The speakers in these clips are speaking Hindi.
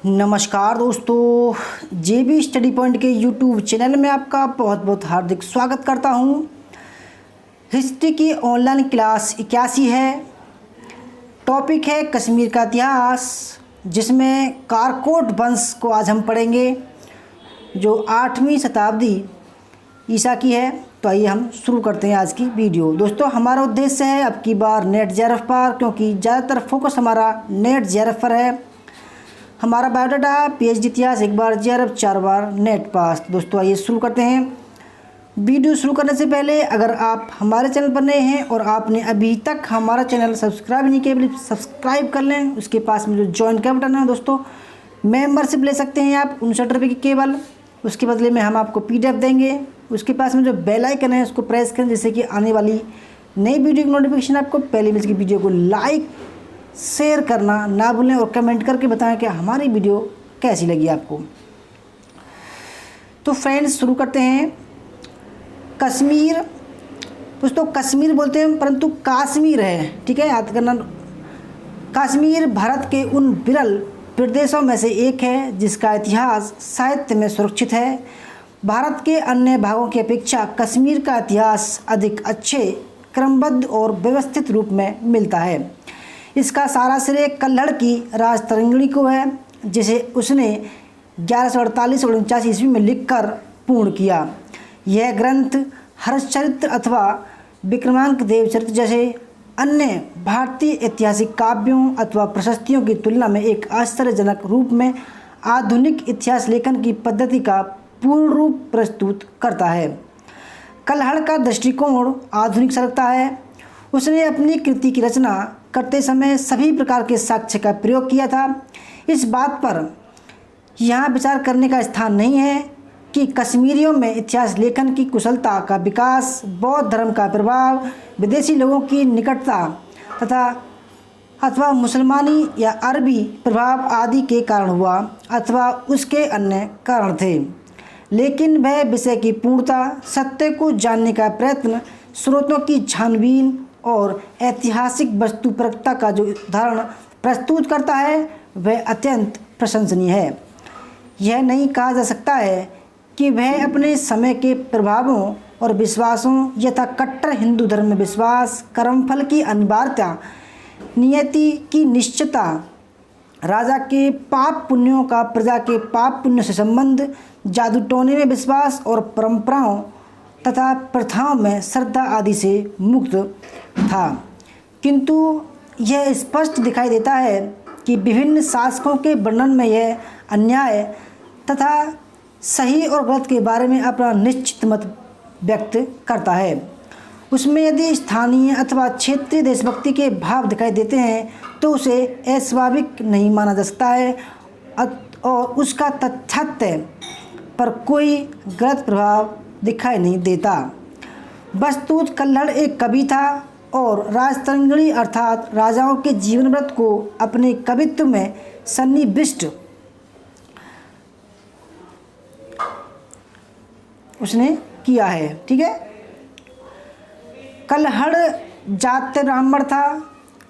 नमस्कार दोस्तों, JB स्टडी पॉइंट के यूट्यूब चैनल में आपका बहुत बहुत हार्दिक स्वागत करता हूं। हिस्ट्री की ऑनलाइन क्लास 81 है। टॉपिक है कश्मीर का इतिहास, जिसमें कारकोट वंश को आज हम पढ़ेंगे, जो 8वीं शताब्दी ईसा की है। तो आइए हम शुरू करते हैं आज की वीडियो। दोस्तों, हमारा उद्देश्य है अब की बार नेट जेआरएफ पर, क्योंकि ज़्यादातर फोकस हमारा नेट जेआरएफ पर है। हमारा बायोडाटा PhD इतिहास, एक बार जेआरएफ 4 बार नेट पास। दोस्तों आइए शुरू करते हैं। वीडियो शुरू करने से पहले अगर आप हमारे चैनल पर नए हैं और आपने अभी तक हमारा चैनल सब्सक्राइब नहीं किया, प्लीज़ सब्सक्राइब कर लें। उसके पास में जो ज्वाइन का बटन है दोस्तों, मेंबरशिप ले सकते हैं आप 59 रुपये की केवल। उसके बदले में हम आपको PDF देंगे। उसके पास में जो बेल आइकन है उसको प्रेस करें, जिससे कि आने वाली नई वीडियो की नोटिफिकेशन आपको पहले मिल सके। वीडियो को लाइक शेयर करना ना भूलें और कमेंट करके बताएं कि हमारी वीडियो कैसी लगी आपको। तो फ्रेंड्स शुरू करते हैं। कश्मीर, दोस्तों कश्मीर बोलते हैं परंतु काश्मीर है, ठीक है, याद करना। कश्मीर भारत के उन विरल प्रदेशों में से एक है जिसका इतिहास साहित्य में सुरक्षित है। भारत के अन्य भागों की अपेक्षा कश्मीर का इतिहास अधिक अच्छे, क्रमबद्ध और व्यवस्थित रूप में मिलता है। इसका सारा श्रेय कल्हड़ की राजतरंगिणी को है, जिसे उसने 1148 और 49 ईस्वी में लिखकर पूर्ण किया। यह ग्रंथ हर्षचरित्र अथवा विक्रमांक देवचरित्र जैसे अन्य भारतीय ऐतिहासिक काव्यों अथवा प्रशस्तियों की तुलना में एक आश्चर्यजनक रूप में आधुनिक इतिहास लेखन की पद्धति का पूर्ण रूप प्रस्तुत करता है। कल्हड़ का दृष्टिकोण आधुनिक सरकता है। उसने अपनी कृति की रचना करते समय सभी प्रकार के साक्ष्य का प्रयोग किया था। इस बात पर यहाँ विचार करने का स्थान नहीं है कि कश्मीरियों में इतिहास लेखन की कुशलता का विकास बौद्ध धर्म का प्रभाव, विदेशी लोगों की निकटता तथा अथवा मुसलमानी या अरबी प्रभाव आदि के कारण हुआ अथवा उसके अन्य कारण थे। लेकिन वह विषय की पूर्णता, सत्य को जानने का प्रयत्न, स्रोतों की छानबीन और ऐतिहासिक वस्तुपरकता का जो उदाहरण प्रस्तुत करता है वह अत्यंत प्रशंसनीय है। यह नहीं कहा जा सकता है कि वह अपने समय के प्रभावों और विश्वासों यथा कट्टर हिंदू धर्म में विश्वास, कर्मफल की अनिवार्यता, नियति की निश्चितता, राजा के पाप पुण्यों का प्रजा के पाप पुण्य से संबंध, जादू टोने में विश्वास और परंपराओं तथा प्रथाओं में श्रद्धा आदि से मुक्त था। किंतु यह स्पष्ट दिखाई देता है कि विभिन्न शासकों के वर्णन में यह अन्याय तथा सही और गलत के बारे में अपना निश्चित मत व्यक्त करता है। उसमें यदि स्थानीय अथवा क्षेत्रीय देशभक्ति के भाव दिखाई देते हैं तो उसे अस्वाभाविक नहीं माना जा सकता है और उसका तथ्यात्य पर कोई गलत प्रभाव दिखाई नहीं देता। वस्तुतः कल्हड़ एक कवि था और राजतरंगिणी अर्थात राजाओं के जीवन व्रत को अपने कवित्व में सन्निविष्ट उसने किया है, ठीक है। कल्हड़ जाति ब्राह्मण था।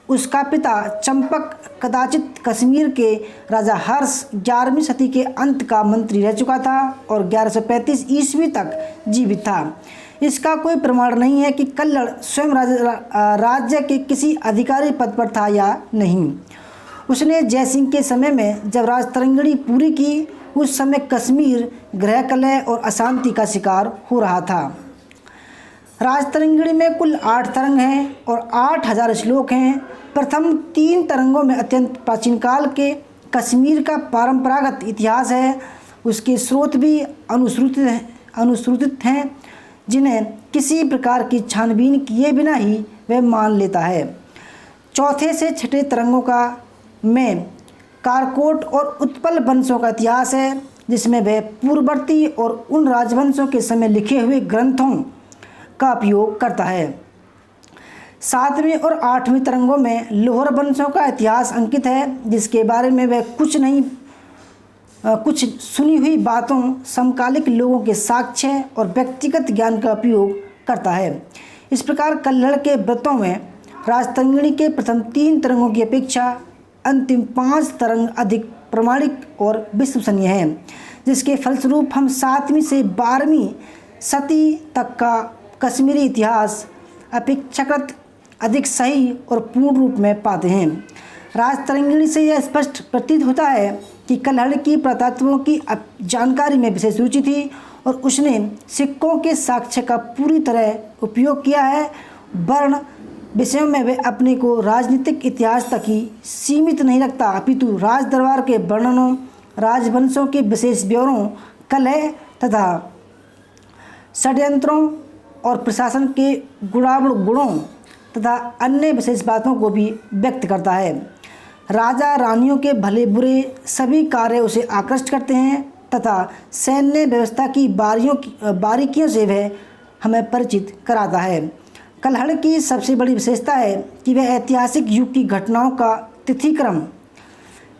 उसका पिता चंपक कदाचित कश्मीर के राजा हर्ष 11वीं सदी के अंत का मंत्री रह चुका था और 1135 ईस्वी तक जीवित था। इसका कोई प्रमाण नहीं है कि कल्हड़ स्वयं राज्य के किसी अधिकारी पद पर था या नहीं। उसने जयसिंह के समय में जब राजतरंगिणी पूरी की, उस समय कश्मीर गृह कलह और अशांति का शिकार हो रहा था। राजतरंगिणी में कुल 8 तरंग हैं और 8000 श्लोक हैं। प्रथम 3 तरंगों में अत्यंत प्राचीन काल के कश्मीर का परंपरागत इतिहास है। उसके स्रोत भी अनुश्रुतित हैं, जिन्हें किसी प्रकार की छानबीन किए बिना ही वह मान लेता है। चौथे से छठे तरंगों का में कारकोट और उत्पल वंशों का इतिहास है, जिसमें वह पूर्ववर्ती और उन राजवंशों के समय लिखे हुए ग्रंथों का उपयोग करता है। 7वीं और 8वीं तरंगों में लोहर वंशों का इतिहास अंकित है, जिसके बारे में वह कुछ सुनी हुई बातों, समकालिक लोगों के साक्ष्य और व्यक्तिगत ज्ञान का उपयोग करता है। इस प्रकार कल्हड़ के व्रतों में राजतरंगिणी के प्रथम 3 तरंगों की अपेक्षा अंतिम 5 तरंग अधिक प्रमाणिक और विश्वसनीय है, जिसके फलस्वरूप हम 7वीं से 12वीं सदी तक का कश्मीरी इतिहास अपेक्षाकृत अधिक सही और पूर्ण रूप में पाते हैं। राजतरंगिणी से यह स्पष्ट प्रतीत होता है कि कल्हड़ की पुरातत्वों की जानकारी में विशेष रुचि थी और उसने सिक्कों के साक्ष्य का पूरी तरह उपयोग किया है। वर्ण विषयों में वे अपने को राजनीतिक इतिहास तक ही सीमित नहीं रखता, अपितु राज दरबार के वर्णनों, राजवंशों के विशेष ब्यौरों, कलह तथा षड्यंत्रों और प्रशासन के गुणावण गुणों तथा अन्य विशेष बातों को भी व्यक्त करता है। राजा रानियों के भले बुरे सभी कार्य उसे आकृष्ट करते हैं तथा सैन्य व्यवस्था की बारीकियों से वह हमें परिचित कराता है। कल्हड़ की सबसे बड़ी विशेषता है कि वह ऐतिहासिक युग की घटनाओं का तिथिक्रम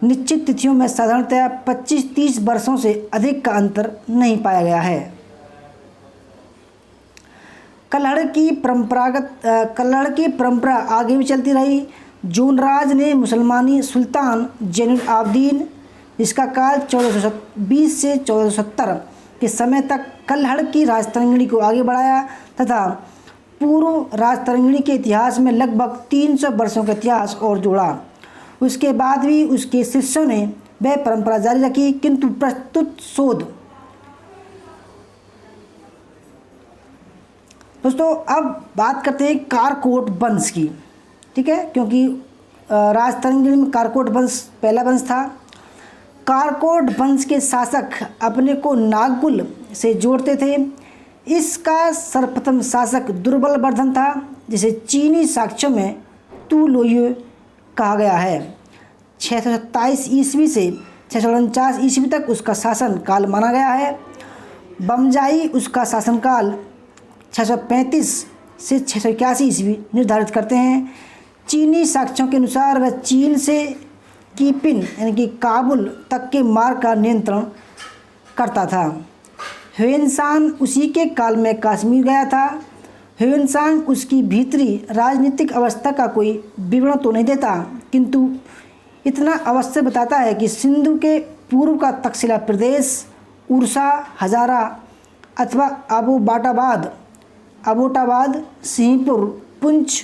निश्चित तिथियों में साधारणतया 25-30 वर्षों से अधिक का अंतर नहीं पाया गया है। कल्हड़ की परंपरा आगे भी चलती रही। जूनराज ने मुसलमानी सुल्तान जैनुल आबदीन, जिसका काल 1420 से 1470 के समय तक कल्हड़ की राजतरंगिणी को आगे बढ़ाया तथा पूर्व राजतरंगिणी के इतिहास में लगभग 300 वर्षों का इतिहास और जोड़ा। उसके बाद भी उसके शिष्यों ने वह परंपरा जारी रखी, किंतु प्रस्तुत शोध दोस्तों अब बात करते हैं कारकोट वंश की, ठीक है, क्योंकि राजतरंगिणी में कारकोट वंश पहला वंश था। कारकोट वंश के शासक अपने को नागकुल से जोड़ते थे। इसका सर्वप्रथम शासक दुर्बलवर्धन था, जिसे चीनी साक्ष्यों में तू लोये कहा गया है। 627 ईस्वी से 649 ईस्वी तक उसका शासन काल माना गया है। बमजाई उसका शासनकाल 635 से 681 ईस्वी निर्धारित करते हैं। चीनी साक्ष्यों के अनुसार वह चीन से कीपिन यानी कि काबुल तक के मार्ग का नियंत्रण करता था। ह्वेनसांग उसी के काल में कश्मीर गया था। ह्वेनसांग उसकी भीतरी राजनीतिक अवस्था का कोई विवरण तो नहीं देता, किंतु इतना अवश्य बताता है कि सिंधु के पूर्व का तक्षशिला प्रदेश, उर्सा, हजारा अथवा अबोटाबाद, सिंहपुर, पुंछ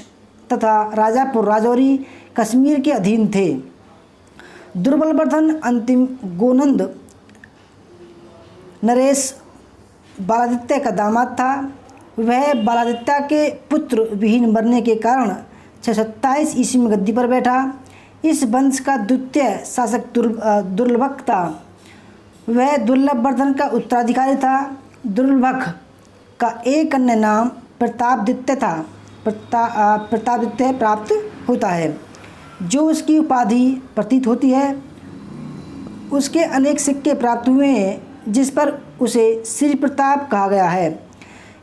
तथा राजापुर राजौरी कश्मीर के अधीन थे। दुर्बलवर्धन अंतिम गोनंद नरेश बालादित्य का दामाद था। वह बालादित्य के पुत्र विहीन मरने के कारण 627 ईस्वी में गद्दी पर बैठा। इस वंश का द्वितीय शासक दुर्लभक था। वह दुर्लभवर्धन का उत्तराधिकारी था। दुर्लभक का एक अन्य नाम प्रतापदित्य था। प्रतापदित्य प्राप्त होता है, जो उसकी उपाधि प्रतीत होती है। उसके अनेक सिक्के प्राप्त हुए हैं, जिस पर उसे श्री प्रताप कहा गया है।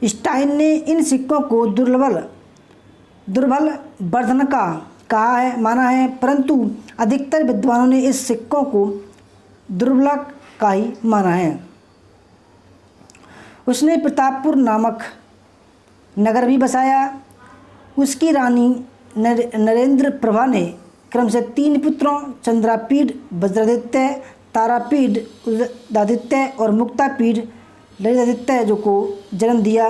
स्टाइन ने इन सिक्कों को दुर्बल वर्धन का कहा है, माना है, परंतु अधिकतर विद्वानों ने इस सिक्कों को दुर्लभ का ही माना है। उसने प्रतापपुर नामक नगर भी बसाया। उसकी रानी नरेंद्र प्रभा ने क्रम से 3 पुत्रों चंद्रापीड, वज्रादित्य, तारापीड, उदयादित्य और मुक्तापीड ललितादित्य जो को जन्म दिया।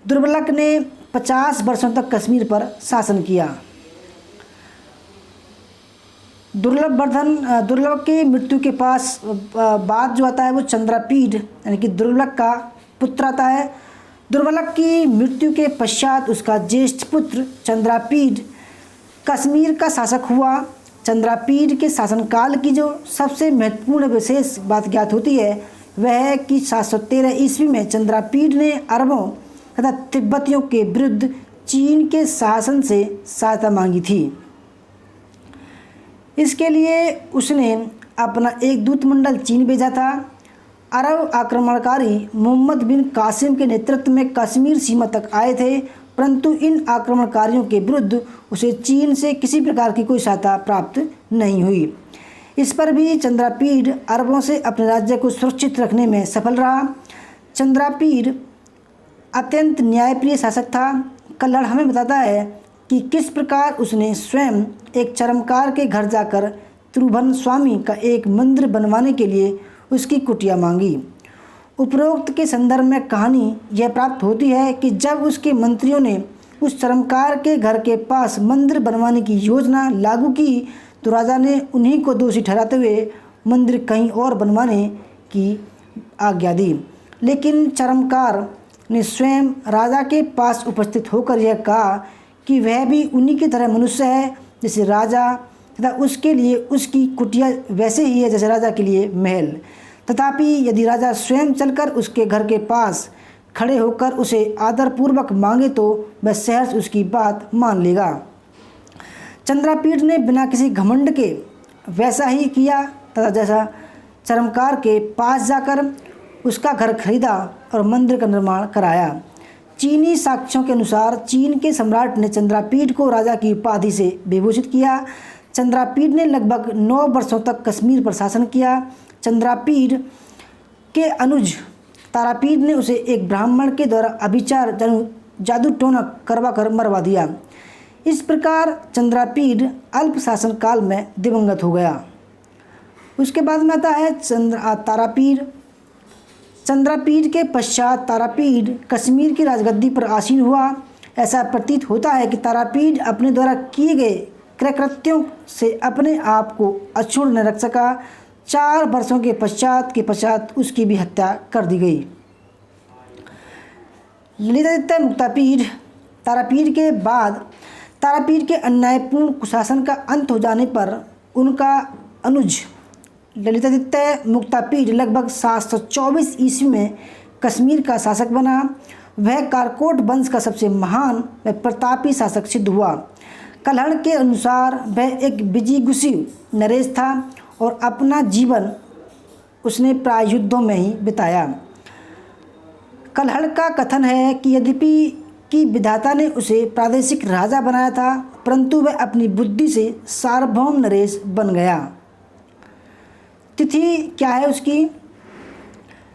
दुर्लभक ने 50 वर्षों तक कश्मीर पर शासन किया। दुर्लभ की मृत्यु के पास बाद जो आता है वो चंद्रापीड यानी कि दुर्लभ का पुत्र आता है। दुर्लभ की मृत्यु के पश्चात उसका ज्येष्ठ पुत्र चंद्रापीड कश्मीर का शासक हुआ। चंद्रापीड के शासनकाल की जो सबसे महत्वपूर्ण विशेष बात ज्ञात होती है वह है कि 713 ईस्वी में चंद्रापीड ने अरबों तथा तिब्बतियों के विरुद्ध चीन के शासन से सहायता मांगी थी। इसके लिए उसने अपना एक दूतमंडल चीन भेजा था। अरब आक्रमणकारी मोहम्मद बिन कासिम के नेतृत्व में कश्मीर सीमा तक आए थे, परंतु इन आक्रमणकारियों के विरुद्ध उसे चीन से किसी प्रकार की कोई सहायता प्राप्त नहीं हुई। इस पर भी चंद्रापीड अरबों से अपने राज्य को सुरक्षित रखने में सफल रहा। चंद्रापीड अत्यंत न्यायप्रिय शासक था। कल्हड़ हमें बताता है कि किस प्रकार उसने स्वयं एक चरमकार के घर जाकर त्रिभुवन स्वामी का एक मंदिर बनवाने के लिए उसकी कुटिया मांगी। उपरोक्त के संदर्भ में कहानी यह प्राप्त होती है कि जब उसके मंत्रियों ने उस चरमकार के घर के पास मंदिर बनवाने की योजना लागू की तो राजा ने उन्हीं को दोषी ठहराते हुए मंदिर कहीं और बनवाने की आज्ञा दी। लेकिन चरमकार ने स्वयं राजा के पास उपस्थित होकर यह कहा कि वह भी उन्हीं की तरह मनुष्य है जैसे राजा, तथा उसके लिए उसकी कुटिया वैसे ही है जैसे राजा के लिए महल। तथापि यदि राजा स्वयं चलकर उसके घर के पास खड़े होकर उसे आदरपूर्वक मांगे तो वह सहर्ष उसकी बात मान लेगा। चंद्रापीठ ने बिना किसी घमंड के वैसा ही किया तथा जैसा चरमकार के पास जाकर उसका घर खरीदा और मंदिर का निर्माण कराया। चीनी साक्ष्यों के अनुसार चीन के सम्राट ने चंद्रापीठ को राजा की उपाधि से विभूषित किया। चंद्रापीठ ने लगभग 9 वर्षों तक कश्मीर पर शासन किया। चंद्रापीठ के अनुज तारापीठ ने उसे एक ब्राह्मण के द्वारा अभिचार जादू टोना करवा कर मरवा दिया। इस प्रकार चंद्रापीठ अल्प शासन काल में दिवंगत हो गया। उसके बाद में आता है तारापीठ। चंद्रापीठ के पश्चात तारापीठ कश्मीर की राजगद्दी पर आसीन हुआ। ऐसा प्रतीत होता है कि तारापीठ अपने द्वारा किए गए कृत्यों से अपने आप को अक्षुण्ण न रख सका। 4 वर्षों के पश्चात उसकी भी हत्या कर दी गई। ललितादित्य मुक्तापीठ। तारापीठ के बाद तारापीठ के अन्यायपूर्ण कुशासन का अंत हो जाने पर उनका अनुज ललितादित्य मुक्तापीठ लगभग 724 ईस्वी में कश्मीर का शासक बना। वह कारकोट वंश का सबसे महान व प्रतापी शासक सिद्ध हुआ। कल्हड़ के अनुसार वह एक विजिगुषी नरेश था और अपना जीवन उसने प्राय युद्धों में ही बिताया। कल्हड़ का कथन है कि यद्यपि कि विधाता ने उसे प्रादेशिक राजा बनाया था परंतु वह अपनी बुद्धि से सार्वभौम नरेश बन गया। तिथि क्या है उसकी?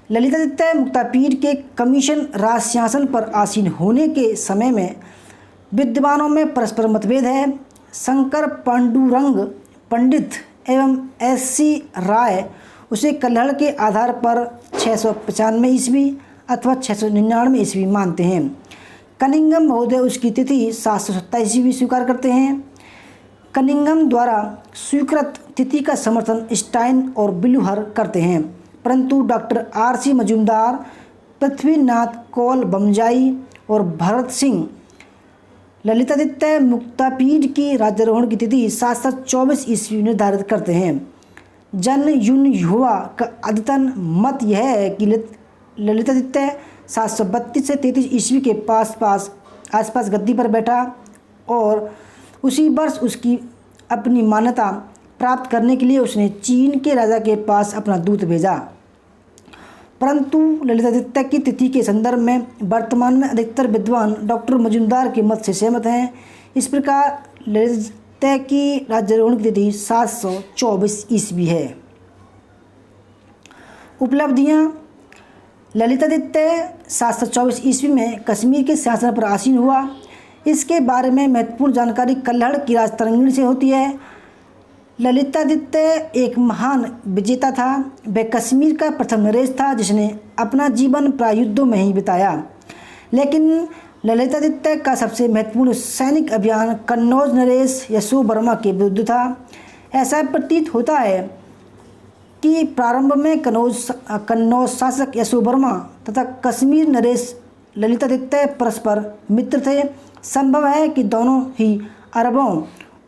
ललितादित्य मुक्तापीठ के कमीशन राज सिंहासन पर आसीन होने के समय में विद्वानों में परस्पर मतभेद है। शंकर पांडुरंग पंडित एवं एस.सी. राय उसे कल्हड़ के आधार पर 695 ईस्वी अथवा 699 ईस्वी मानते हैं। कनिंघम महोदय उसकी तिथि 727 ईस्वी स्वीकार करते हैं। कनिंघम द्वारा स्वीकृत तिथि का समर्थन स्टाइन और बिलूहर करते हैं, परंतु डॉक्टर R.C. मजूमदार, पृथ्वीनाथ कौल बमजाई और भरत सिंह ललितादित्य मुक्तापीठ की राज्यारोहण की तिथि 724 ईस्वी निर्धारित करते हैं। जन युन युवा का अद्यतन मत यह है कि ललितादित्य 732 से 33 ईस्वी के आसपास गद्दी पर बैठा और उसी वर्ष उसकी अपनी मान्यता प्राप्त करने के लिए उसने चीन के राजा के पास अपना दूत भेजा। परंतु ललितादित्य की तिथि के संदर्भ में वर्तमान में अधिकतर विद्वान डॉक्टर मजूमदार के मत से सहमत हैं। इस प्रकार ललितादित्य की राज्यारोहण की तिथि 724 ईस्वी है। उपलब्धियाँ। ललितादित्य 724 ईस्वी में कश्मीर के सिंहासन पर आसीन हुआ। इसके बारे में महत्वपूर्ण जानकारी कल्हड़ की राजतरंगिणी से होती है। ललितादित्य एक महान विजेता था। वह कश्मीर का प्रथम नरेश था जिसने अपना जीवन प्राय युद्धों में ही बिताया। लेकिन ललितादित्य का सबसे महत्वपूर्ण सैनिक अभियान कन्नौज नरेश यशोवर्मा के विरुद्ध था। ऐसा प्रतीत होता है कि प्रारंभ में कन्नौज शासक यशोवर्मा तथा कश्मीर नरेश ललितादित्य परस्पर मित्र थे। संभव है कि दोनों ही अरबों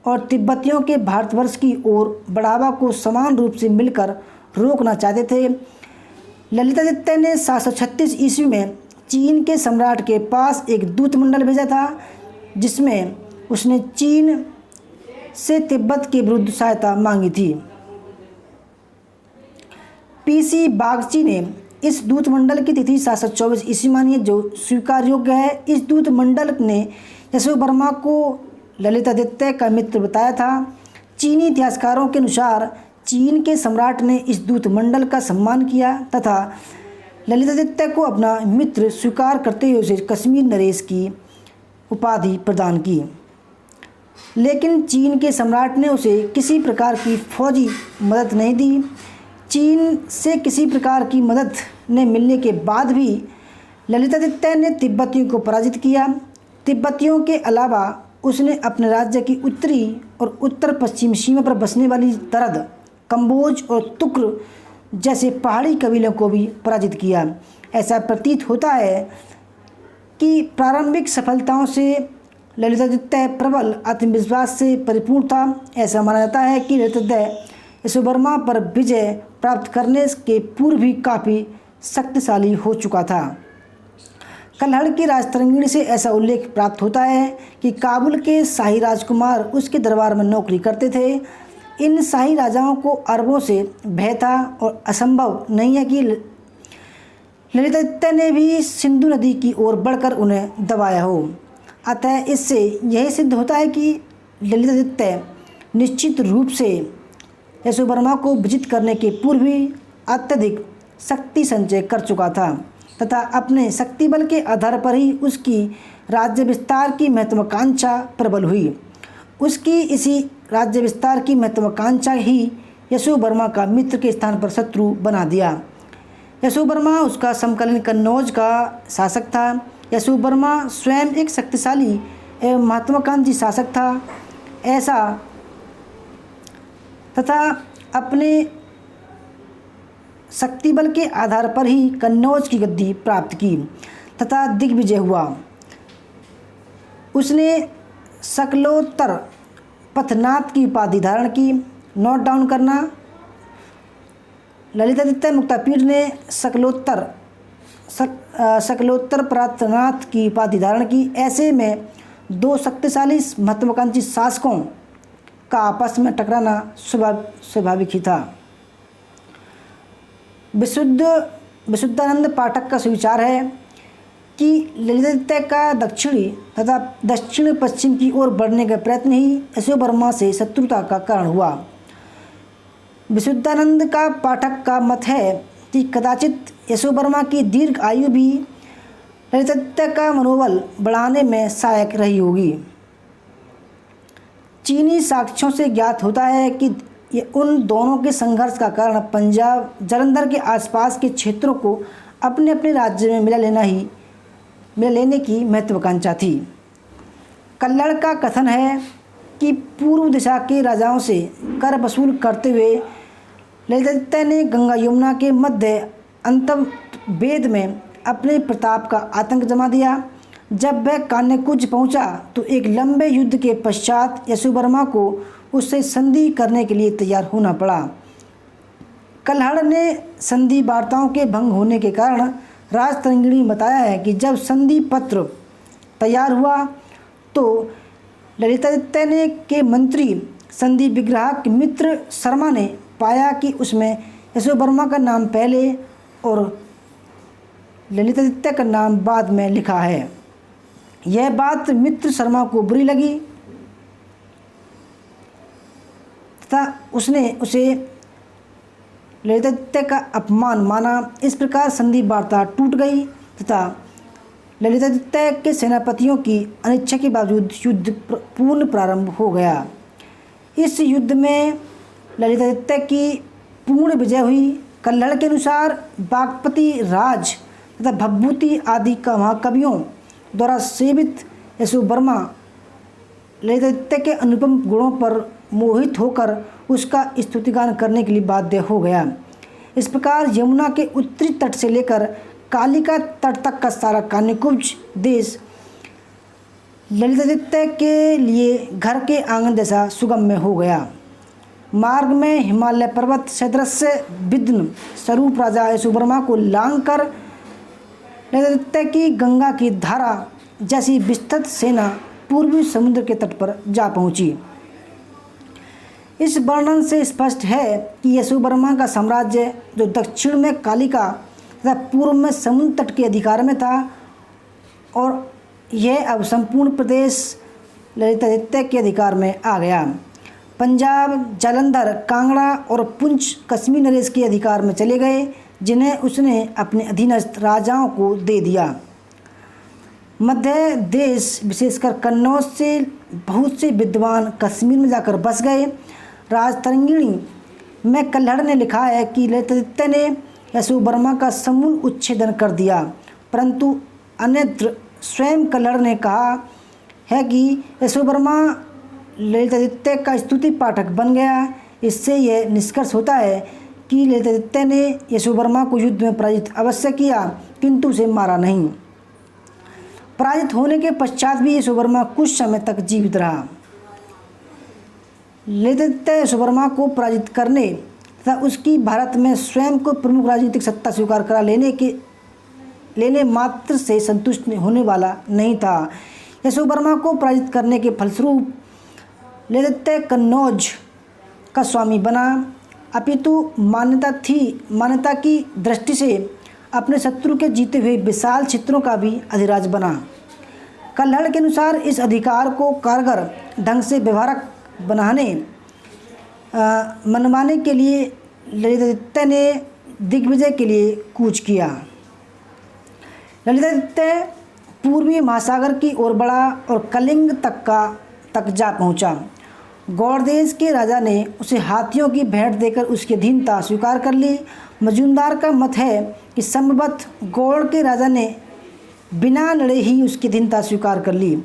और तिब्बतियों के भारतवर्ष की ओर बढ़ावा को समान रूप से मिलकर रोकना चाहते थे। ललितादित्य ने 736 ईस्वी में चीन के सम्राट के पास एक दूत मंडल भेजा था जिसमें उसने चीन से तिब्बत के विरुद्ध सहायता मांगी थी। पीसी बागची ने इस दूत मंडल की तिथि 724 ईस्वी मानी है जो स्वीकार योग्य है। इस दूत मंडल ने यशोवर्मा को ललितादित्य का मित्र बताया था। चीनी इतिहासकारों के अनुसार चीन के सम्राट ने इस दूत मंडल का सम्मान किया तथा ललितादित्य को अपना मित्र स्वीकार करते हुए उसे कश्मीर नरेश की उपाधि प्रदान की। लेकिन चीन के सम्राट ने उसे किसी प्रकार की फौजी मदद नहीं दी। चीन से किसी प्रकार की मदद न मिलने के बाद भी ललितादित्य ने तिब्बतियों को पराजित किया। तिब्बतियों के अलावा उसने अपने राज्य की उत्तरी और उत्तर पश्चिम सीमा पर बसने वाली दरद, कंबोज और तुक्र जैसे पहाड़ी कबीलों को भी पराजित किया। ऐसा प्रतीत होता है कि प्रारंभिक सफलताओं से ललितादित्य प्रबल आत्मविश्वास से परिपूर्ण था। ऐसा माना जाता है कि ललितादित्य यशोवर्मा पर विजय प्राप्त करने के पूर्व भी काफ़ी शक्तिशाली हो चुका था। कल्हड़ की राजतरंगिणी से ऐसा उल्लेख प्राप्त होता है कि काबुल के शाही राजकुमार उसके दरबार में नौकरी करते थे। इन शाही राजाओं को अरबों से भय था और असंभव नहीं है कि ललितादित्य ने भी सिंधु नदी की ओर बढ़कर उन्हें दबाया हो। अतः इससे यही सिद्ध होता है कि ललितादित्य निश्चित रूप से यशोवर्मा को विजित करने के पूर्व ही अत्यधिक शक्ति संचय कर चुका था तथा अपने शक्ति बल के आधार पर ही उसकी राज्य विस्तार की महत्वाकांक्षा प्रबल हुई। उसकी इसी राज्य विस्तार की महत्वाकांक्षा ही यशोवर्मा का मित्र के स्थान पर शत्रु बना दिया। यशोवर्मा उसका समकालीन कन्नौज का शासक था। यशोवर्मा स्वयं एक शक्तिशाली एवं महत्वाकांक्षी शासक था ऐसा तथा अपने शक्ति बल के आधार पर ही कन्नौज की गद्दी प्राप्त की तथा दिग्विजय हुआ। उसने शकलोत्तर पथनाथ की उपाधि धारण की। नोट डाउन करना, ललितादित्य मुक्तापीड ने शकलोत्तर पथनाथ की उपाधि धारण की। ऐसे में दो शक्तिशाली महत्वाकांक्षी शासकों का आपस में टकराना स्वाभाविक ही था। विशुद्धानंद पाठक का सुविचार है कि ललितादित्य का दक्षिणी तथा दक्षिण पश्चिम की ओर बढ़ने का प्रयत्न ही यशोवर्मा से शत्रुता का कारण हुआ। विशुद्धानंद का पाठक का मत है कि कदाचित यशोवर्मा की दीर्घ आयु भी ललितादित्य का मनोबल बढ़ाने में सहायक रही होगी। चीनी साक्ष्यों से ज्ञात होता है कि ये उन दोनों के संघर्ष का कारण पंजाब जालंधर के आसपास के क्षेत्रों को अपने अपने राज्य में मिला लेने की महत्वाकांक्षा थी। कल्हड़ का कथन है कि पूर्व दिशा के राजाओं से कर वसूल करते हुए ललितादित्य ने गंगा यमुना के मध्य अंतर्वेद में अपने प्रताप का आतंक जमा दिया। जब वह कान्यकुज पहुंचा तो एक लंबे युद्ध के पश्चात यशोवर्मा को उससे संधि करने के लिए तैयार होना पड़ा। कल्हड़ ने संधि वार्ताओं के भंग होने के कारण राजतरंगिणी बताया है कि जब संधि पत्र तैयार हुआ तो ललितादित्य ने के मंत्री संधि विग्राहक मित्र शर्मा ने पाया कि उसमें यशोवर्मा का नाम पहले और ललितादित्य का नाम बाद में लिखा है। यह बात मित्र शर्मा को बुरी लगी तथा उसने उसे ललितादित्य का अपमान माना। इस प्रकार संधि वार्ता टूट गई तथा ललितादित्य के सेनापतियों की अनिच्छा के बावजूद युद्ध पूर्ण प्रारंभ हो गया। इस युद्ध में ललितादित्य की पूर्ण विजय हुई। कल्हड़ के अनुसार बागपति राज तथा भभूति आदि महाकवियों द्वारा सेवित यशोवर्मा ललितादित्य के अनुपम गुणों पर मोहित होकर उसका स्तुतिगान करने के लिए बाध्य हो गया। इस प्रकार यमुना के उत्तरी तट से लेकर कालिका तट तक का सारा कान्यकुब्ज देश ललितादित्य के लिए घर के आंगन जैसा सुगम्य हो गया। मार्ग में हिमालय पर्वत सदृश विघ्न स्वरूप राजा यशोवर्मा को लांघ कर ललितादित्य की गंगा की धारा जैसी विस्तृत सेना पूर्वी समुद्र के तट पर जा पहुंची। इस वर्णन से स्पष्ट है कि यशोवर्मा का साम्राज्य जो दक्षिण में कालिका तथा पूर्व में समुद्र तट के अधिकार में था और यह अब संपूर्ण प्रदेश ललितादित्य के अधिकार में आ गया। पंजाब, जालंधर, कांगड़ा और पुंछ कश्मीर नरेश के अधिकार में चले गए जिन्हें उसने अपने अधीनस्थ राजाओं को दे दिया। मध्य देश विशेषकर कन्नौज से बहुत से विद्वान कश्मीर में जाकर बस गए। राजतरंगिणी में कल्हड़ ने लिखा है कि ललितादित्य ने यशोवर्मा का समूल उच्छेदन कर दिया, परंतु अन्यत्र स्वयं कल्हड़ ने कहा है कि यशोवर्मा ललितादित्य का स्तुति पाठक बन गया। इससे यह निष्कर्ष होता है कि ललितादित्य ने यशोवर्मा को युद्ध में पराजित अवश्य किया, किंतु उसे मारा नहीं। पराजित होने के पश्चात भी यशोवर्मा कुछ समय तक जीवित रहा। ललितादित्य यशोवर्मा को पराजित करने तथा उसकी भारत में स्वयं को प्रमुख राजनीतिक सत्ता स्वीकार करा लेने मात्र से संतुष्ट होने वाला नहीं था। यशोवर्मा को पराजित करने के फलस्वरूप ललितादित्य कन्नौज का स्वामी बना, अपितु मान्यता की दृष्टि से अपने शत्रु के जीते हुए विशाल क्षेत्रों का भी अधिराज बना। कल्हड़ के अनुसार इस अधिकार को कारगर ढंग से व्यवहारक मनवाने के लिए ललितादित्य ने दिग्विजय के लिए कूच किया। ललितादित्य पूर्वी महासागर की ओर बढ़ा और कलिंग तक जा पहुंचा। गौड़ देश के राजा ने उसे हाथियों की भेंट देकर उसकी अधीनता स्वीकार कर ली। मजूमदार का मत है कि संभवतः गौड़ के राजा ने बिना लड़े ही उसकी अधीनता स्वीकार कर ली।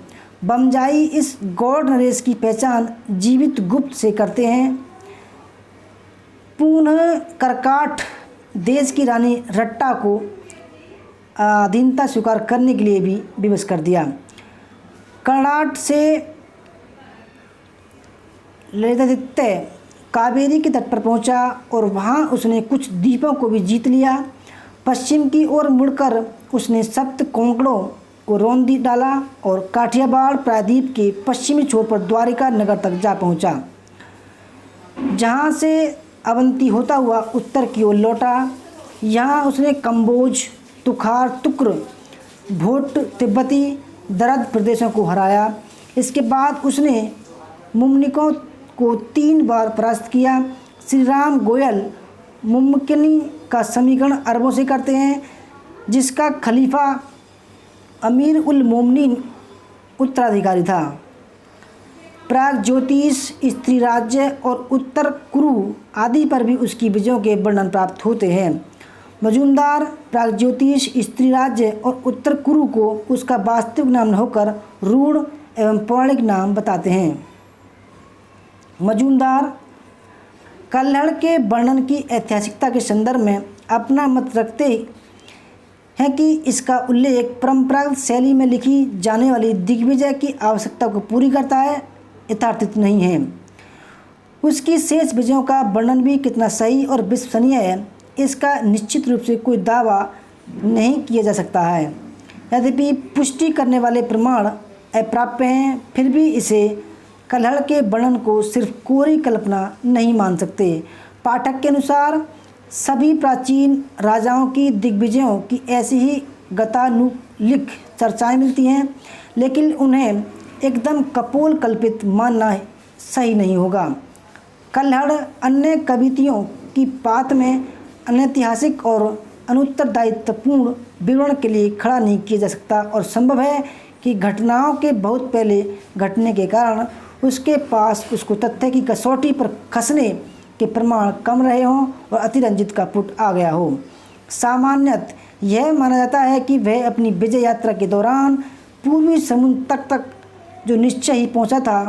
बमजाई इस गौड़ नरेश की पहचान जीवित गुप्त से करते हैं। पुनः करकाट देश की रानी रट्टा को अधीनता स्वीकार करने के लिए भी विवश कर दिया। कर्नाट से ललितादित्य कावेरी के तट पर पहुंचा और वहां उसने कुछ द्वीपों को भी जीत लिया। पश्चिम की ओर मुड़कर उसने सप्त कोंकणों को रौंद डाला और काठियावाड़ प्रायद्वीप के पश्चिमी छोर पर द्वारिका नगर तक जा पहुंचा, जहां से अवंती होता हुआ उत्तर की ओर लौटा। यहाँ उसने कंबोज, तुखार, तुक्र, भोट, तिब्बती, दरद प्रदेशों को हराया। इसके बाद उसने मुमनिकों को 3 बार परास्त किया। श्री राम गोयल मुमकिनी का समीकरण अरबों से करते हैं, जिसका खलीफा अमीर उल मोमिनीन उत्तराधिकारी था। प्राग ज्योतिष, स्त्री राज्य और उत्तर कुरु आदि पर भी उसकी विजयों के वर्णन प्राप्त होते हैं। मजूमदार प्राग ज्योतिष, स्त्री राज्य और उत्तर कुरु को उसका वास्तविक नाम न होकर रूढ़ एवं पौराणिक नाम बताते हैं। मजूमदार कल्हड़ के वर्णन की ऐतिहासिकता के संदर्भ में अपना मत रखते हैं कि इसका उल्लेख परंपरागत शैली में लिखी जाने वाली दिग्विजय की आवश्यकता को पूरी करता है, यथार्थित नहीं है। उसकी शेष विजयों का वर्णन भी कितना सही और विश्वसनीय है, इसका निश्चित रूप से कोई दावा नहीं किया जा सकता है। यद्यपि पुष्टि करने वाले प्रमाण अप्राप्य हैं, फिर भी इसे कल्हड़ के वर्णन को सिर्फ कोरी कल्पना नहीं मान सकते। पाठक के अनुसार सभी प्राचीन राजाओं की दिग्विजयों की ऐसी ही गतानुलिख चर्चाएं मिलती हैं, लेकिन उन्हें एकदम कपोल कल्पित मानना सही नहीं होगा। कल्हड़ अन्य कवितियों की पात में अनैतिहासिक और अनुत्तरदायित्वपूर्ण विवरण के लिए खड़ा नहीं किया जा सकता, और संभव है कि घटनाओं के बहुत पहले घटने के कारण उसके पास उसको तथ्य की कसौटी पर कसने के प्रमाण कम रहे हों और अतिरंजित का पुट आ गया हो। सामान्यतः यह माना जाता है कि वह अपनी विजय यात्रा के दौरान पूर्वी समुद्र तक जो निश्चय ही पहुंचा था।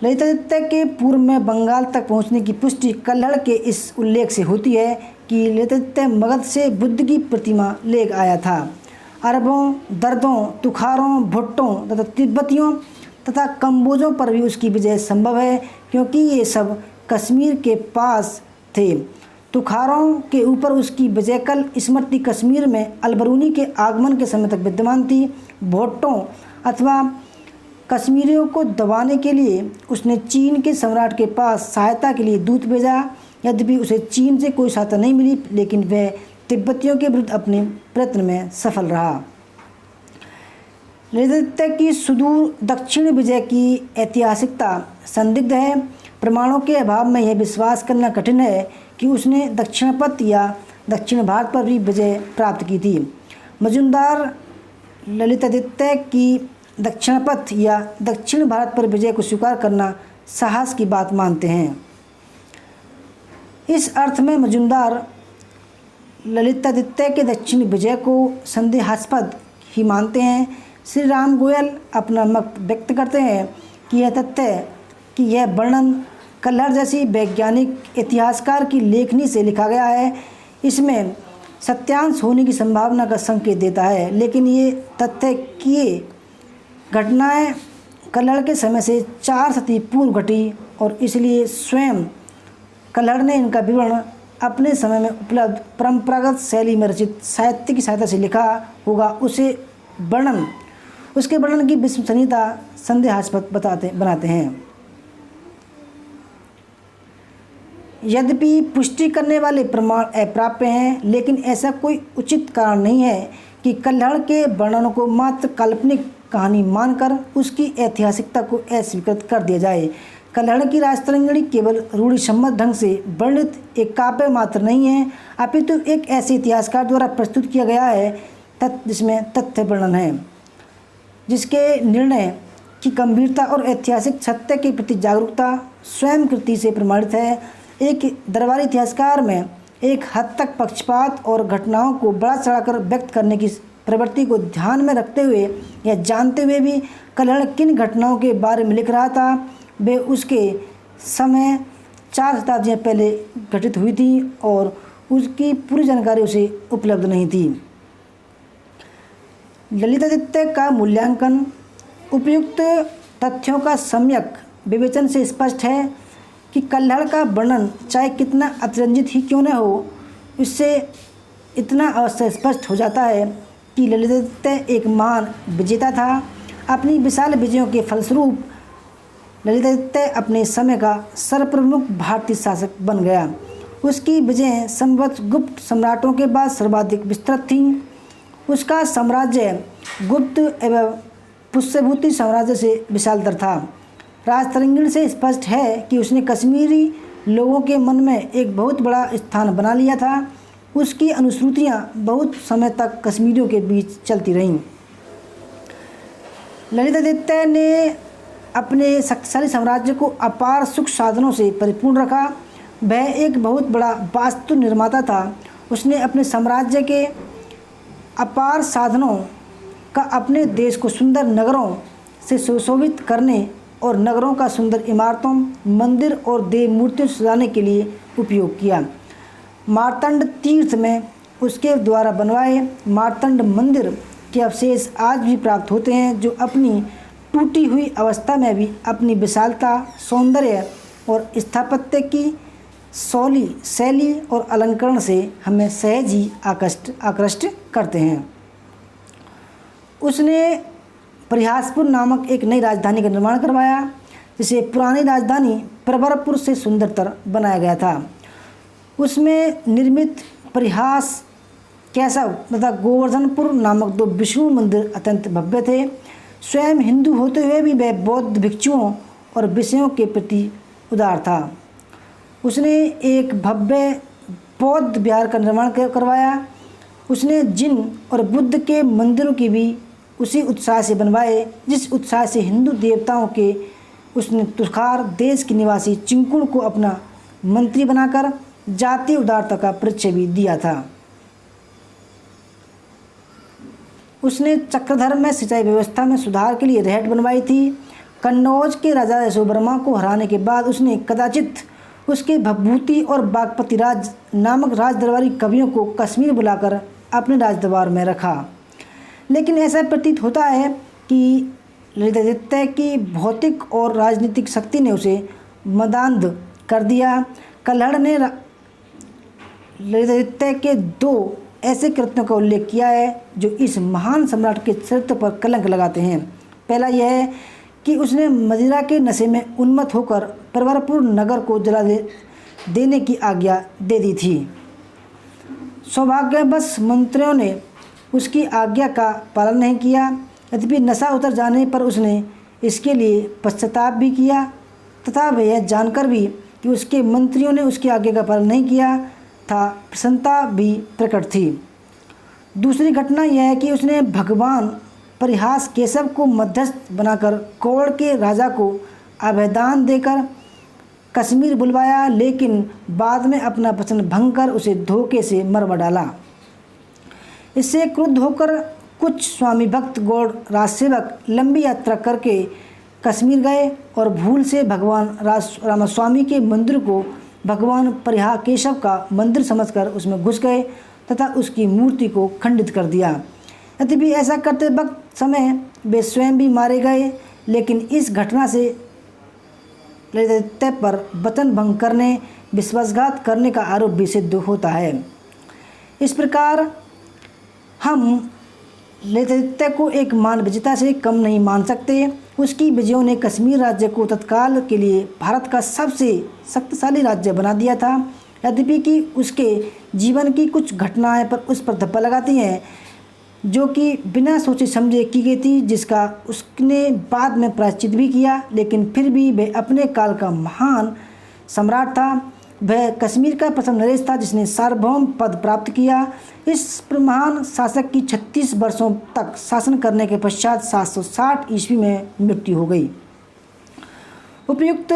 ललितादित्य के पूर्व में बंगाल तक पहुंचने की पुष्टि कल्हड़ के इस उल्लेख से होती है कि ललितादित्य मगध से बुद्ध की प्रतिमा ले आया था। अरबों, दर्दों, तुखारों, भुट्टों तथा तिब्बतियों तथा कंबोजों पर भी उसकी विजय संभव है, क्योंकि ये सब कश्मीर के पास थे। तुखारों के ऊपर उसकी विजय कल स्मृति कश्मीर में अलबरूनी के आगमन के समय तक विद्यमान थी। भुट्टों अथवा कश्मीरियों को दबाने के लिए उसने चीन के सम्राट के पास सहायता के लिए दूत भेजा। यद्यपि उसे चीन से कोई सहायता नहीं मिली, लेकिन वह तिब्बतियों के विरुद्ध अपने प्रयत्न में सफल रहा। ललितादित्य की सुदूर दक्षिण विजय की ऐतिहासिकता संदिग्ध है। प्रमाणों के अभाव में यह विश्वास करना कठिन है कि उसने दक्षिणपथ या दक्षिण भारत पर भी विजय प्राप्त की थी। मजूमदार ललितादित्य की दक्षिणापथ या दक्षिण भारत पर विजय को स्वीकार करना साहस की बात मानते हैं। इस अर्थ में मजुमदार ललितादित्य के दक्षिण विजय को संदेहास्पद ही मानते हैं। श्री राम गोयल अपना मत व्यक्त करते हैं कि यह तथ्य कि यह वर्णन कल्हड़ जैसी वैज्ञानिक इतिहासकार की लेखनी से लिखा गया है, इसमें सत्यांश होने की संभावना का संकेत देता है, लेकिन ये तथ्य कि ये घटनाएं कल्हड़ के समय से 4 शती पूर्व घटी और इसलिए स्वयं कल्हड़ ने इनका विवरण अपने समय में उपलब्ध परंपरागत शैली में रचित साहित्य की सहायता से लिखा होगा, उसके वर्णन की विश्वसनीयता संदेहास्पद बनाते हैं। यद्यपि पुष्टि करने वाले प्रमाण अप्राप्य हैं, लेकिन ऐसा कोई उचित कारण नहीं है कि कल्हड़ के वर्णनों को मात्र काल्पनिक कहानी मानकर उसकी ऐतिहासिकता को अस्वीकृत कर दिया जाए। कल्हड़ की राजतरंगिणी केवल रूढ़िसम्मत ढंग से वर्णित एक काव्य मात्र नहीं है, अपितु एक ऐसे इतिहासकार द्वारा प्रस्तुत किया गया है जिसमें तथ्य वर्णन है, जिसके निर्णय की गंभीरता और ऐतिहासिक सत्य के प्रति जागरूकता स्वयं कृति से प्रमाणित है। एक दरबारी इतिहासकार में एक हद तक पक्षपात और घटनाओं को बढ़ा चढ़ाकर व्यक्त करने की प्रवृत्ति को ध्यान में रखते हुए या जानते हुए भी कल्हड़ किन घटनाओं के बारे में लिख रहा था, वे उसके समय 4 शताब्दियाँ पहले घटित हुई थी और उसकी पूरी जानकारी उसे उपलब्ध नहीं थी। ललितादित्य का मूल्यांकन उपयुक्त तथ्यों का सम्यक विवेचन से स्पष्ट है कि कल्हड़ का वर्णन चाहे कितना अतिरंजित ही क्यों न हो, इससे इतना अवश्य स्पष्ट हो जाता है कि ललितादित्य एक महान विजेता था। अपनी विशाल विजयों के फलस्वरूप ललितादित्य अपने समय का सर्वप्रमुख भारतीय शासक बन गया। उसकी विजयें संभवतः गुप्त सम्राटों के बाद सर्वाधिक विस्तृत थीं। उसका साम्राज्य गुप्त एवं पुष्यभूति साम्राज्य से विशालतर था। राजतरंगिणी से स्पष्ट है कि उसने कश्मीरी लोगों के मन में एक बहुत बड़ा स्थान बना लिया था। उसकी अनुश्रुतियाँ बहुत समय तक कश्मीरियों के बीच चलती रहीं। ललितादित्य ने अपने शक्तिशाली साम्राज्य को अपार सुख साधनों से परिपूर्ण रखा। वह एक बहुत बड़ा वास्तु निर्माता था। उसने अपने साम्राज्य के अपार साधनों का अपने देश को सुंदर नगरों से सुशोभित करने और नगरों का सुंदर इमारतों, मंदिर और देव मूर्तियों सजाने के लिए उपयोग किया। मार्तंड तीर्थ में उसके द्वारा बनवाए मार्तंड मंदिर के अवशेष आज भी प्राप्त होते हैं, जो अपनी टूटी हुई अवस्था में भी अपनी विशालता, सौंदर्य और स्थापत्य की शैली और अलंकरण से हमें सहज ही आकृष्ट करते हैं। उसने परिहासपुर नामक एक नई राजधानी का निर्माण करवाया, जिसे पुरानी राजधानी प्रवरपुर से सुंदरतर बनाया गया था। उसमें निर्मित परिहास, केशव तथा गोवर्धनपुर नामक 2 विष्णु मंदिर अत्यंत भव्य थे। स्वयं हिंदू होते हुए भी वह बौद्ध भिक्षुओं और विषयों के प्रति उदार था। उसने एक भव्य बौद्ध विहार का निर्माण करवाया। उसने जिन और बुद्ध के मंदिरों की भी उसी उत्साह से बनवाए जिस उत्साह से हिंदू देवताओं के उसने तुखार देश के निवासी चिंकुण को अपना मंत्री बनाकर जातीय उदारता का परिचय भी दिया था। उसने चक्रधर में सिंचाई व्यवस्था में सुधार के लिए रहट बनवाई थी। कन्नौज के राजा यशोवर्मा को हराने के बाद उसने कदाचित उसके भभूति और बागपति राज नामक राजदरबारी कवियों को कश्मीर बुलाकर अपने राजदरबार में रखा। लेकिन ऐसा प्रतीत होता है कि ललितादित्य की भौतिक और राजनीतिक शक्ति ने उसे मदान्ध कर दिया। कल्हड़ ने ललितादित्य के 2 ऐसे कृत्यों का उल्लेख किया है जो इस महान सम्राट के चरित्र पर कलंक लगाते हैं। पहला यह है कि उसने मदिरा के नशे में उन्मत्त होकर प्रवरपुर नगर को जला देने की आज्ञा दे दी थी। सौभाग्यवश मंत्रियों ने उसकी आज्ञा का पालन नहीं किया। यद्यपि नशा उतर जाने पर उसने इसके लिए पश्चाताप भी किया तथा वह यह जानकर भी कि उसके मंत्रियों ने उसकी आज्ञा का पालन नहीं किया था, प्रसन्नता भी प्रकट थी। दूसरी घटना यह है कि उसने भगवान परिहास केशव को मध्यस्थ बनाकर कौड़ के राजा को अभयदान देकर कश्मीर बुलवाया, लेकिन बाद में अपना वचन भंग कर उसे धोखे से मरवा डाला। इससे क्रुद्ध होकर कुछ स्वामी भक्त गौड़ राजसेवक लंबी यात्रा करके कश्मीर गए और भूल से भगवान रामास्वामी के मंदिर को भगवान परिहा केशव का मंदिर समझकर उसमें घुस गए तथा उसकी मूर्ति को खंडित कर दिया। यद्यपि ऐसा करते वक्त समय वे स्वयं भी मारे गए, लेकिन इस घटना से ललितादित्य पर वचन भंग करने, विश्वासघात करने का आरोप भी सिद्ध होता है। इस प्रकार हम ललितादित्य को एक मान विजेता से कम नहीं मान सकते। उसकी विजयों ने कश्मीर राज्य को तत्काल के लिए भारत का सबसे शक्तिशाली राज्य बना दिया था। यद्यपि कि उसके जीवन की कुछ घटनाएं पर उस पर धब्बा लगाती हैं, जो कि बिना सोचे समझे की गई थी, जिसका उसने बाद में प्रायश्चित भी किया, लेकिन फिर भी वह अपने काल का महान सम्राट था। वह कश्मीर का प्रथम नरेश था जिसने सार्वभौम पद प्राप्त किया। इस महान शासक की 36 वर्षों तक शासन करने के पश्चात 760 ईस्वी में मृत्यु हो गई। उपयुक्त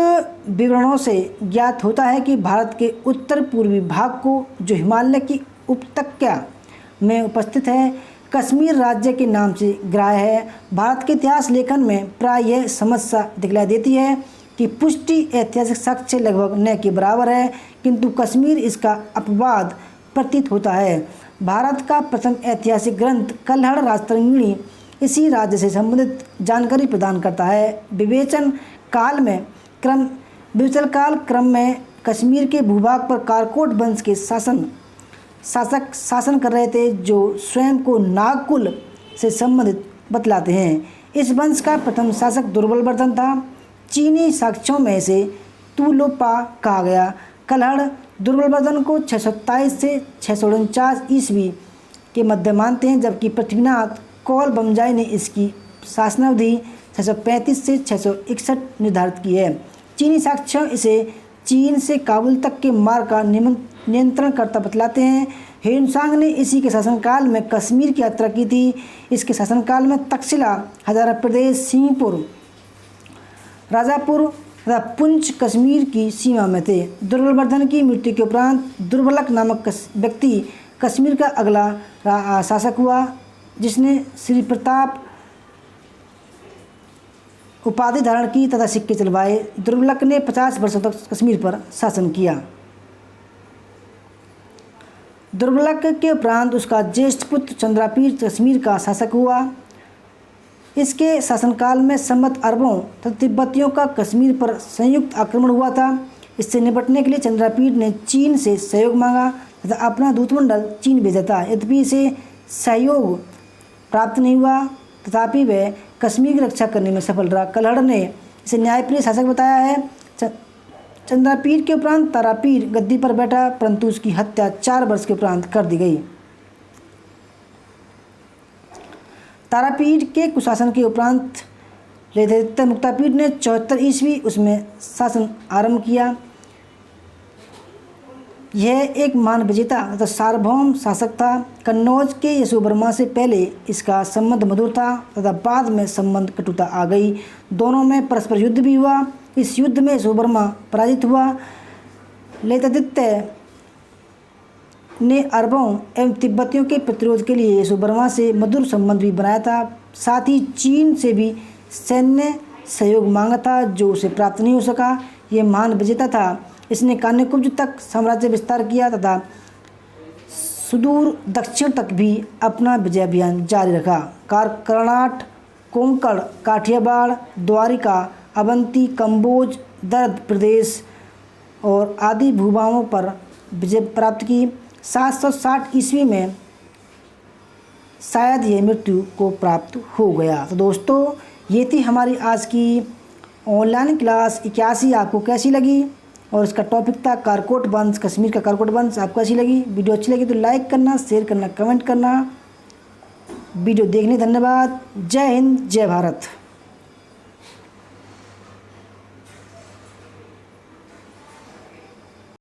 विवरणों से ज्ञात होता है कि भारत के उत्तर पूर्वी भाग को, जो हिमालय की उपत्यका में उपस्थित है, कश्मीर राज्य के नाम से ग्राह्य है। भारत के इतिहास लेखन में प्राय यह समस्या दिखलाई देती है कि पुष्टि ऐतिहासिक साक्ष्य लगभग न के बराबर है, किंतु कश्मीर इसका अपवाद प्रतीत होता है। भारत का प्रथम ऐतिहासिक ग्रंथ कल्हड़ राजतरंगिणी इसी राज्य से संबंधित जानकारी प्रदान करता है। विवेचन काल क्रम में कश्मीर के भूभाग पर कारकोट वंश के शासक शासन कर रहे थे, जो स्वयं को नागकुल से संबंधित बतलाते हैं। इस वंश का प्रथम शासक दुर्बलवर्धन था। चीनी साक्ष्यों में से तुलोपा कहा गया। कल्हड़ दुर्बलवर्धन को 627 से 649 ईस्वी के मध्य मानते हैं, जबकि पृथ्वीनाथ कौल बमजाई ने इसकी शासनावधि 635 से 661 निर्धारित की है। चीनी साक्ष्य इसे चीन से काबुल तक के मार्ग का नियंत्रण करता बतलाते हैं। ह्वेनसांग ने इसी के शासनकाल में कश्मीर की यात्रा की थी। इसके शासनकाल में तक्षशिला, हजारा प्रदेश, सिंहपुर, राजापुर तथा पुंछ कश्मीर की सीमा में थे। दुर्बलवर्धन की मृत्यु के उपरांत दुर्बलक नामक व्यक्ति कश्मीर का अगला शासक हुआ, जिसने श्री प्रताप उपाधि धारण की तथा सिक्के चलवाए। दुर्बलक ने 50 वर्षों तक कश्मीर पर शासन किया। दुर्बलक के उपरांत उसका ज्येष्ठ पुत्र चंद्रापीठ कश्मीर का शासक हुआ। इसके शासनकाल में संवत अरबों तथा तिब्बतियों का कश्मीर पर संयुक्त आक्रमण हुआ था। इससे निपटने के लिए चंद्रापीठ ने चीन से सहयोग मांगा तथा अपना दूतमंडल चीन भेजा था। यद्यपि इसे सहयोग प्राप्त नहीं हुआ, तथापि वह कश्मीर की रक्षा करने में सफल रहा। कल्हड़ ने इसे न्यायप्रिय शासक बताया है। चंद्रापीठ के उपरांत तारापीठ गद्दी पर बैठा, परंतु उसकी हत्या 4 वर्ष के उपरांत कर दी गई। तारापीठ के कुशासन के उपरांत ललितादित्य मुक्तापीठ ने 74 ईस्वी उसमें शासन आरंभ किया। यह एक मान विजेता तथा सार्वभौम शासक था। कन्नौज के यशोवर्मा से पहले इसका संबंध मधुर था तथा बाद में संबंध कटुता आ गई। दोनों में परस्पर युद्ध भी हुआ। इस युद्ध में यशोवर्मा पराजित हुआ। ललितादित्य ने अरबों एवं तिब्बतियों के प्रतिरोध के लिए यशोवर्मा से मधुर संबंध भी बनाया था। साथ ही चीन से भी सैन्य सहयोग मांगा था, जो उसे प्राप्त नहीं हो सका। ये महान विजेता था। इसने कान्यकुब्ज तक साम्राज्य विस्तार किया तथा सुदूर दक्षिण तक भी अपना विजय अभियान जारी रखा। कर्नाट, कोंकण, काठियावाड़, द्वारिका, अवंती, कम्बोज, दर्द प्रदेश और आदि भूभागों पर विजय प्राप्त की। 760 ईस्वी में शायद यह मृत्यु को प्राप्त हो गया। तो दोस्तों, ये थी हमारी आज की ऑनलाइन क्लास 81। आपको कैसी लगी? और इसका टॉपिक था कारकोट वंश, कश्मीर का कारकोट वंश। आपको कैसी लगी? वीडियो अच्छी लगी तो लाइक करना, शेयर करना, कमेंट करना। वीडियो देखने धन्यवाद। जय हिंद, जय भारत।